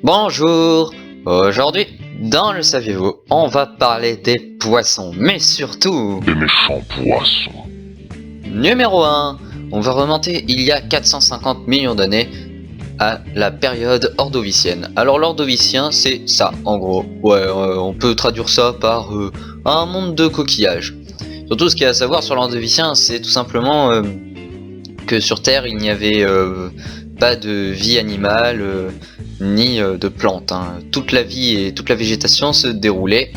Bonjour. Aujourd'hui, dans le saviez-vous, on va parler des poissons, mais surtout... Des méchants poissons. Numéro 1, on va remonter il y a 450 millions d'années à la période ordovicienne. Alors l'ordovicien, c'est ça, en gros. Ouais, on peut traduire ça par un monde de coquillages. Surtout, ce qu'il y a à savoir sur l'ordovicien, c'est tout simplement que sur Terre, il n'y avait pas de vie animale, ni de plantes. Toute la vie et toute la végétation se déroulait.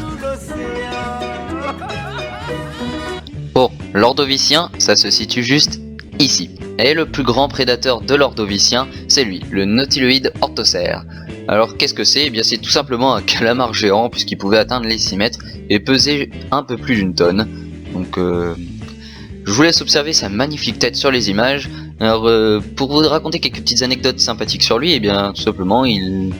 Bon, l'ordovicien, ça se situe juste ici. Et le plus grand prédateur de l'ordovicien, c'est lui, le nautiloïde orthocère. Alors qu'est-ce que c'est? Eh bien c'est tout simplement un calamar géant, puisqu'il pouvait atteindre les 6 mètres et peser un peu plus d'1 tonne. Donc je vous laisse observer sa magnifique tête sur les images. Alors pour vous raconter quelques petites anecdotes sympathiques sur lui, eh bien tout simplement il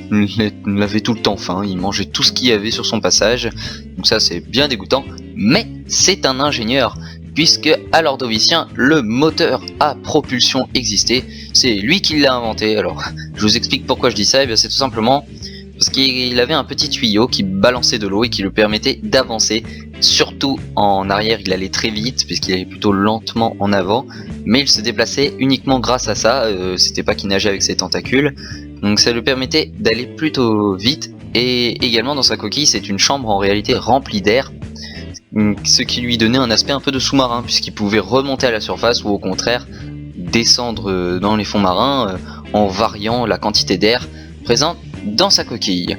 avait tout le temps faim, il mangeait tout ce qu'il y avait sur son passage. Donc ça c'est bien dégoûtant, mais c'est un ingénieur, puisque à l'ordovicien le moteur à propulsion existait, c'est lui qui l'a inventé. Alors je vous explique pourquoi je dis ça, eh bien c'est tout simplement parce qu'il avait un petit tuyau qui balançait de l'eau et qui lui permettait d'avancer. Surtout en arrière, il allait très vite puisqu'il allait plutôt lentement en avant, mais il se déplaçait uniquement grâce à ça. C'était pas qu'il nageait avec ses tentacules, donc ça lui permettait d'aller plutôt vite. Et également dans sa coquille, c'est une chambre en réalité remplie d'air, ce qui lui donnait un aspect un peu de sous-marin, puisqu'il pouvait remonter à la surface ou au contraire descendre dans les fonds marins en variant la quantité d'air présente dans sa coquille.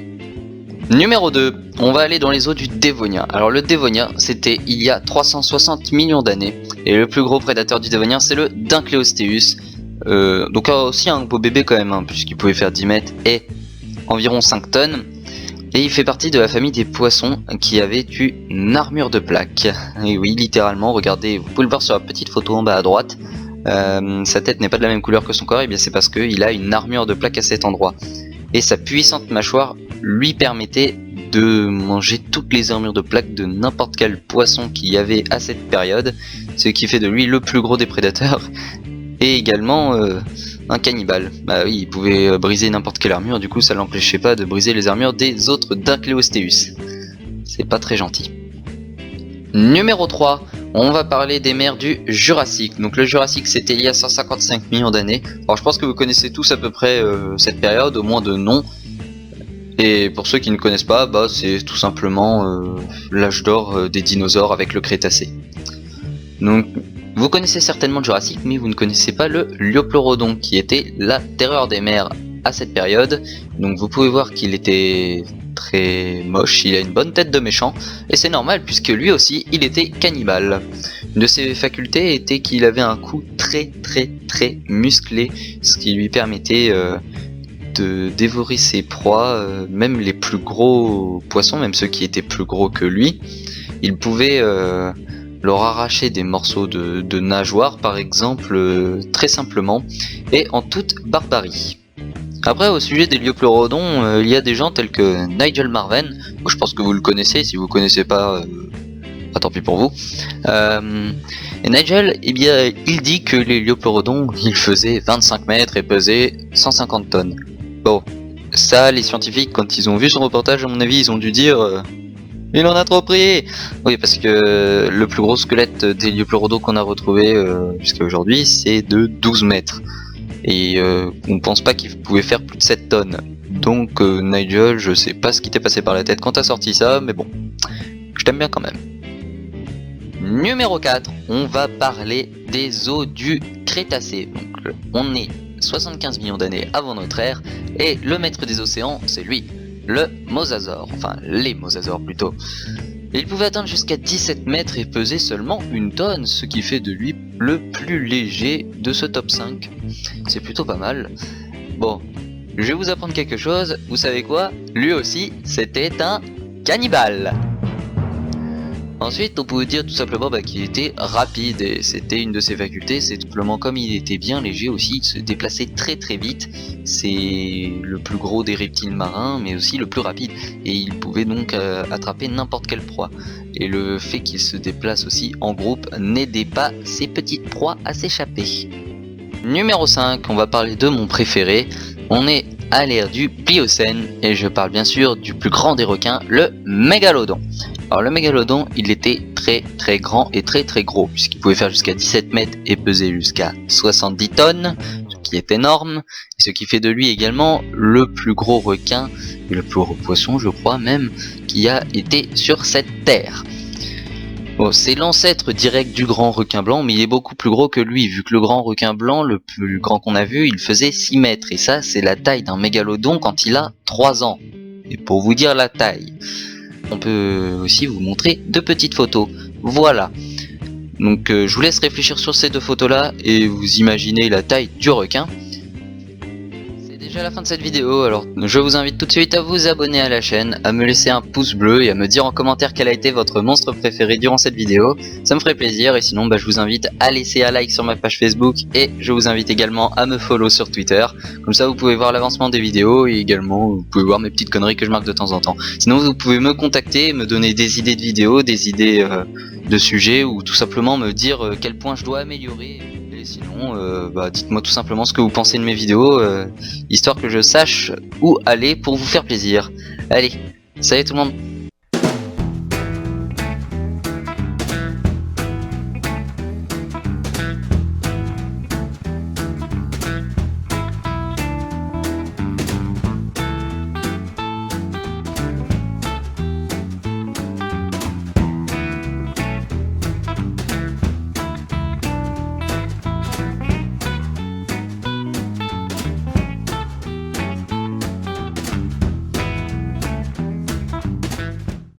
Numéro 2, on va aller dans les eaux du Dévonien. Alors le Dévonien, c'était il y a 360 millions d'années, et le plus gros prédateur du Dévonien, c'est le Dunkleosteus. Donc aussi un beau bébé quand même, puisqu'il pouvait faire 10 mètres et environ 5 tonnes. Et il fait partie de la famille des poissons qui avaient une armure de plaque. Et oui, littéralement, regardez, vous pouvez le voir sur la petite photo en bas à droite. Sa tête n'est pas de la même couleur que son corps, et bien c'est parce qu'il a une armure de plaque à cet endroit. Et sa puissante mâchoire lui permettait de manger toutes les armures de plaque de n'importe quel poisson qu'il y avait à cette période, ce qui fait de lui le plus gros des prédateurs, et également un cannibale. Bah oui, il pouvait briser n'importe quelle armure, du coup ça l'empêchait pas de briser les armures des autres Dunkleosteus. C'est pas très gentil. Numéro 3, on va parler des mers du Jurassique. Donc le Jurassique, c'était il y a 155 millions d'années. Alors je pense que vous connaissez tous à peu près cette période, au moins de nom. Et pour ceux qui ne connaissent pas, bah, c'est tout simplement l'âge d'or des dinosaures avec le Crétacé. Donc vous connaissez certainement le Jurassique, mais vous ne connaissez pas le Liopleurodon, qui était la terreur des mers à cette période. Donc vous pouvez voir qu'il était très moche, il a une bonne tête de méchant, et c'est normal puisque lui aussi il était cannibale. Une de ses facultés était qu'il avait un cou très musclé, ce qui lui permettait de dévorer ses proies, même les plus gros poissons, même ceux qui étaient plus gros que lui. Il pouvait leur arracher des morceaux de nageoire par exemple, très simplement et en toute barbarie. Après, au sujet des Liopleurodons, il y a des gens tels que Nigel Marven, je pense que vous le connaissez. Si vous connaissez pas, tant pis pour vous. Et Nigel, eh bien, il dit que les Liopleurodons, ils faisaient 25 mètres et pesaient 150 tonnes. Bon, ça, les scientifiques, quand ils ont vu son reportage, à mon avis, ils ont dû dire il en a trop pris. Oui, parce que le plus gros squelette des Liopleurodons qu'on a retrouvé jusqu'à aujourd'hui, c'est de 12 mètres. Et on pense pas qu'il pouvait faire plus de 7 tonnes. Donc Nigel, je sais pas ce qui t'est passé par la tête quand t'as sorti ça, mais bon, je t'aime bien quand même. Numéro 4, on va parler des eaux du Crétacé. Donc on est 75 millions d'années avant notre ère, et le maître des océans, c'est lui, le mosasaure, enfin les mosasaures plutôt. Et il pouvait atteindre jusqu'à 17 mètres et peser seulement 1 tonne, ce qui fait de lui le plus léger de ce top 5. C'est plutôt pas mal. Bon, je vais vous apprendre quelque chose, vous savez quoi? Lui aussi, c'était un cannibale. Ensuite, on pouvait dire tout simplement qu'il était rapide, et c'était une de ses facultés, c'est tout simplement comme il était bien léger aussi, il se déplaçait très vite. C'est le plus gros des reptiles marins, mais aussi le plus rapide, et il pouvait donc attraper n'importe quelle proie. Et le fait qu'il se déplace aussi en groupe n'aidait pas ses petites proies à s'échapper. Numéro 5, on va parler de mon préféré. On est à l'ère du Pliocène, et je parle bien sûr du plus grand des requins, le mégalodon. Alors le mégalodon, il était très grand et très gros, puisqu'il pouvait faire jusqu'à 17 mètres et peser jusqu'à 70 tonnes, ce qui est énorme, et ce qui fait de lui également le plus gros requin, et le plus gros poisson je crois même, qui a été sur cette terre. Bon, c'est l'ancêtre direct du grand requin blanc, mais il est beaucoup plus gros que lui, vu que le grand requin blanc, le plus grand qu'on a vu, il faisait 6 mètres, et ça c'est la taille d'un mégalodon quand il a 3 ans. Et pour vous dire la taille, on peut aussi vous montrer 2 petites photos. Voilà. Donc je vous laisse réfléchir sur ces 2 photos là, et vous imaginez la taille du requin. C'est déjà la fin de cette vidéo, alors je vous invite tout de suite à vous abonner à la chaîne, à me laisser un pouce bleu et à me dire en commentaire quel a été votre monstre préféré durant cette vidéo. Ça me ferait plaisir, et sinon je vous invite à laisser un like sur ma page Facebook, et je vous invite également à me follow sur Twitter. Comme ça vous pouvez voir l'avancement des vidéos, et également vous pouvez voir mes petites conneries que je marque de temps en temps. Sinon vous pouvez me contacter, me donner des idées de vidéos, des idées de sujets, ou tout simplement me dire quel point je dois améliorer. Et sinon, dites-moi tout simplement ce que vous pensez de mes vidéos, histoire que je sache où aller pour vous faire plaisir. Allez, salut tout le monde!